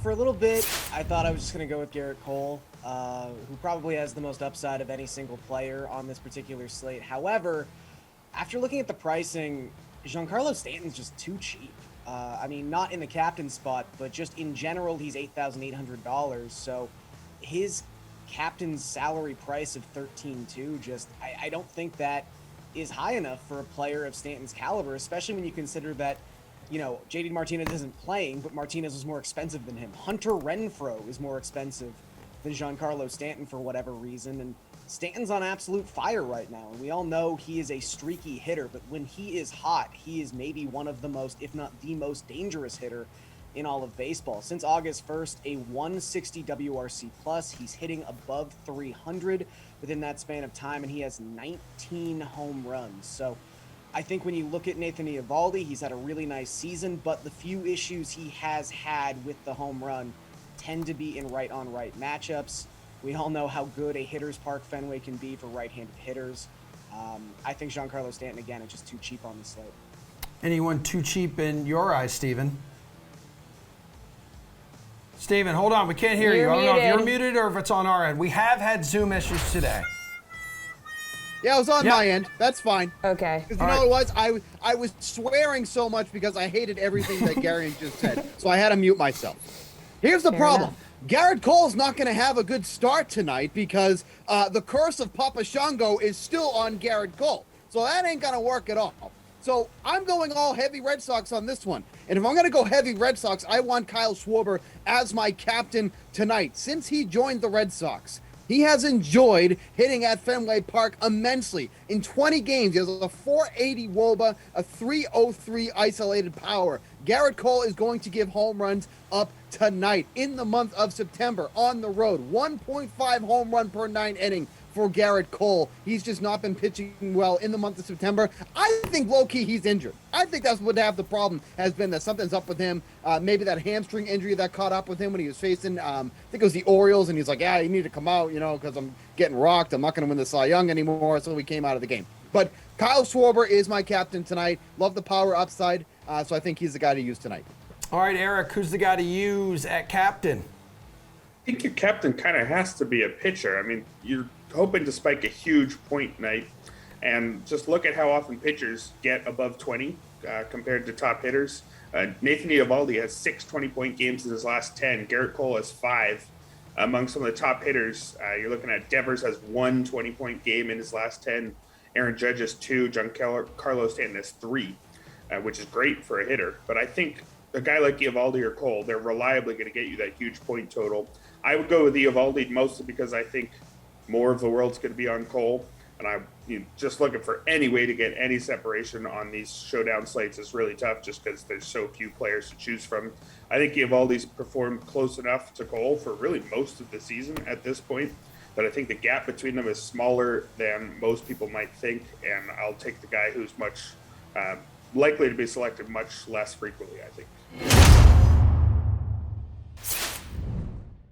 for a little bit, I thought I was just going to go with Gerrit Cole, who probably has the most upside of any single player on this particular slate. However, after looking at the pricing, Giancarlo Stanton's just too cheap. I mean, not in the captain spot, but just in general, he's $8,800. So his captain's salary price of $13.2, just, I don't think that is high enough for a player of Stanton's caliber, especially when you consider that, you know, JD Martinez isn't playing, but Martinez was more expensive than him. Hunter Renfroe is more expensive than Giancarlo Stanton for whatever reason, and Stanton's on absolute fire right now, and we all know he is a streaky hitter, but when he is hot, he is maybe one of the most, if not the most dangerous hitter in all of baseball. Since August 1st, a 160 WRC plus, he's hitting above 300 within that span of time, and he has 19 home runs. So I think when you look at Nathan Eovaldi, he's had a really nice season, but the few issues he has had with the home run tend to be in right-on-right matchups. We all know how good a hitter's park Fenway can be for right-handed hitters. I think Giancarlo Stanton, again, is just too cheap on the slate. Anyone too cheap in your eyes, Steven? Steven, hold on. We can't hear you. I don't know if you're muted or if it's on our end. We have had Zoom issues today. Yeah, it was on my end. That's fine. Okay. Because you know what it was? I was swearing so much because I hated everything that Garion just said. So I had to mute myself. Here's the problem. Gerrit Cole's not going to have a good start tonight because the curse of Papa Shango is still on Gerrit Cole. So that ain't going to work at all. So I'm going all heavy Red Sox on this one. And if I'm going to go heavy Red Sox, I want Kyle Schwarber as my captain tonight. Since he joined the Red Sox, he has enjoyed hitting at Fenway Park immensely. In 20 games, he has a 480 WOBA, a 303 isolated power. Gerrit Cole is going to give home runs up tonight in the month of September on the road. 1.5 home run per 9 inning for Gerrit Cole. He's just not been pitching well in the month of September. I think low-key he's injured. I think that's what half the problem has been, that something's up with him. Maybe that hamstring injury that caught up with him when he was facing, I think it was the Orioles, and he's like, yeah, you need to come out, you know, because I'm getting rocked. I'm not going to win the Cy Young anymore, so he came out of the game. But Kyle Schwarber is my captain tonight. Love the power upside, so I think he's the guy to use tonight. All right, Erik, who's the guy to use at captain? I think your captain kind of has to be a pitcher. I mean, you're hoping to spike a huge point night, and just look at how often pitchers get above 20 compared to top hitters. Nathan Eovaldi has 6 20-point games in his last 10. Gerrit Cole has 5. Among some of the top hitters, you're looking at Devers has 1 20-point game in his last 10. Aaron Judge has 2. Giancarlo Stanton has 3, which is great for a hitter. But I think a guy like Eovaldi or Cole, they're reliably going to get you that huge point total. I would go with Eovaldi mostly because I think more of the world's going to be on Cole, and I'm just looking for any way to get any separation on these showdown slates is really tough just because there's so few players to choose from. I think Eovaldi's performed close enough to Cole for really most of the season at this point, but I think the gap between them is smaller than most people might think, and I'll take the guy who's much likely to be selected much less frequently, I think.